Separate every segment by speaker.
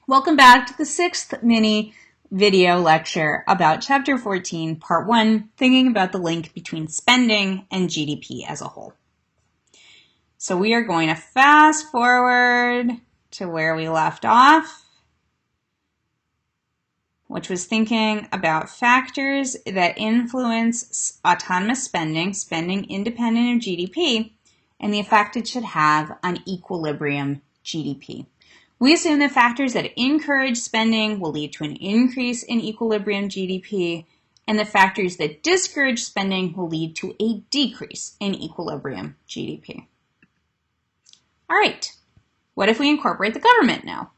Speaker 1: Welcome back to the 6th mini video lecture about Chapter 14, Part 1, thinking about the link between spending and GDP as a whole. So we are going to fast forward to where we left off, which was thinking about factors that influence autonomous spending, spending independent of GDP, and the effect it should have on equilibrium GDP. We assume that factors that encourage spending will lead to an increase in equilibrium GDP, and the factors that discourage spending will lead to a decrease in equilibrium GDP. All right, what if we incorporate the government now?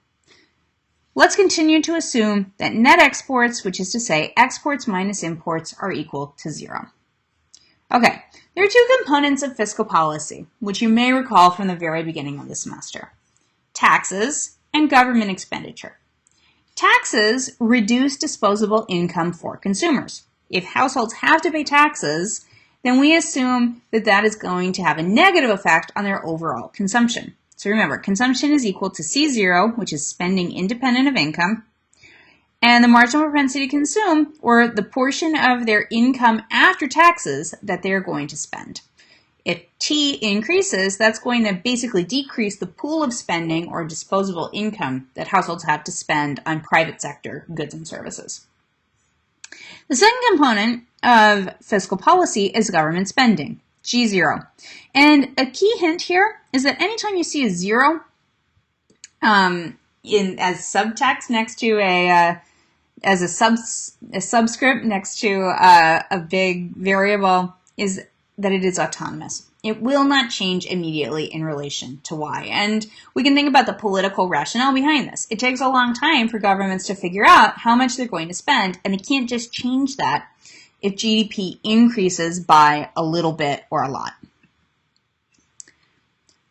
Speaker 1: Let's continue to assume that net exports, which is to say exports minus imports, are equal to 0. Okay, there are two components of fiscal policy, which you may recall from the very beginning of the semester. Taxes and government expenditure. Taxes reduce disposable income for consumers. If households have to pay taxes, then we assume that that is going to have a negative effect on their overall consumption. So remember, consumption is equal to C0, which is spending independent of income, and the marginal propensity to consume, or the portion of their income after taxes that they're going to spend. If T increases, that's going to basically decrease the pool of spending or disposable income that households have to spend on private sector goods and services. The second component of fiscal policy is government spending, G0. And a key hint here is that anytime you see a 0 as subtext next to as a subscript next to a big variable, is that it is autonomous. It will not change immediately in relation to Y. And we can think about the political rationale behind this. It takes a long time for governments to figure out how much they're going to spend, and they can't just change that if GDP increases by a little bit or a lot.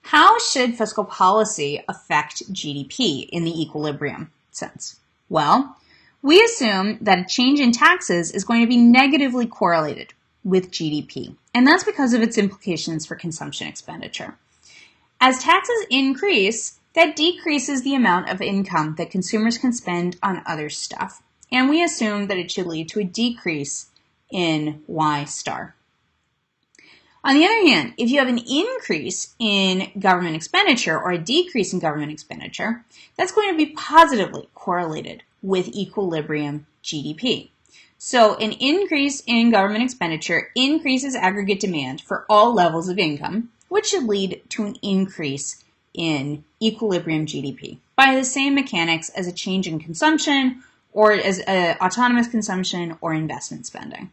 Speaker 1: How should fiscal policy affect GDP in the equilibrium sense? Well, we assume that a change in taxes is going to be negatively correlated with GDP, and that's because of its implications for consumption expenditure. As taxes increase, that decreases the amount of income that consumers can spend on other stuff, and we assume that it should lead to a decrease in Y star. On the other hand, if you have an increase in government expenditure or a decrease in government expenditure, that's going to be positively correlated with equilibrium GDP. So an increase in government expenditure increases aggregate demand for all levels of income, which should lead to an increase in equilibrium GDP by the same mechanics as a change in consumption or as autonomous consumption or investment spending.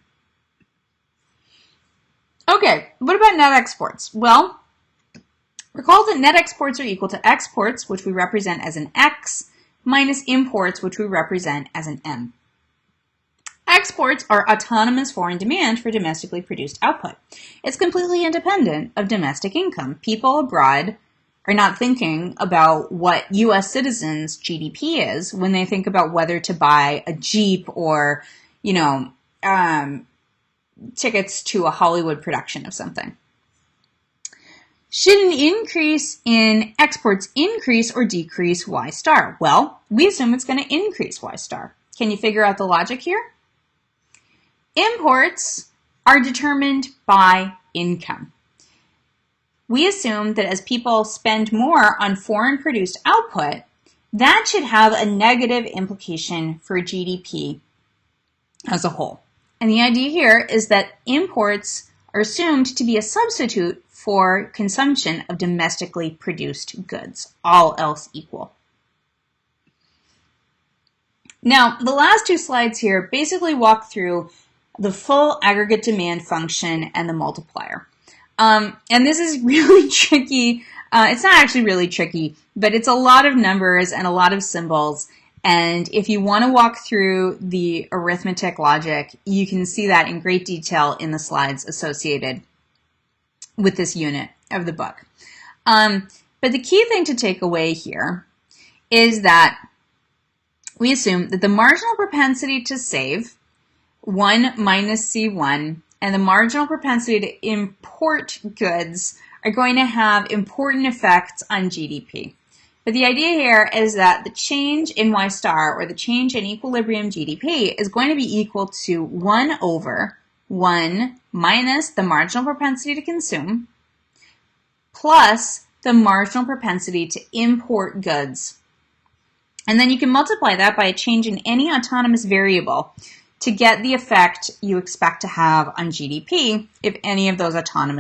Speaker 1: Okay, what about net exports? Well, recall that net exports are equal to exports, which we represent as an X, minus imports, which we represent as an M. Exports are autonomous foreign demand for domestically produced output. It's completely independent of domestic income. People abroad are not thinking about what U.S. citizens' GDP is when they think about whether to buy a Jeep or, tickets to a Hollywood production of something. Should an increase in exports increase or decrease Y star? Well, we assume it's going to increase Y star. Can you figure out the logic here? Imports are determined by income. We assume that as people spend more on foreign produced output, that should have a negative implication for GDP as a whole. And the idea here is that imports are assumed to be a substitute for consumption of domestically produced goods, all else equal. Now, the last two slides here basically walk through the full aggregate demand function and the multiplier. And this is really tricky. It's not actually really tricky, but it's a lot of numbers and a lot of symbols. And if you want to walk through the arithmetic logic, you can see that in great detail in the slides associated with this unit of the book. But the key thing to take away here is that we assume that the marginal propensity to save, 1 minus C1, and the marginal propensity to import goods are going to have important effects on GDP. But the idea here is that the change in Y star, or the change in equilibrium GDP, is going to be equal to 1 over 1 minus the marginal propensity to consume plus the marginal propensity to import goods. And then you can multiply that by a change in any autonomous variable to get the effect you expect to have on GDP if any of those autonomous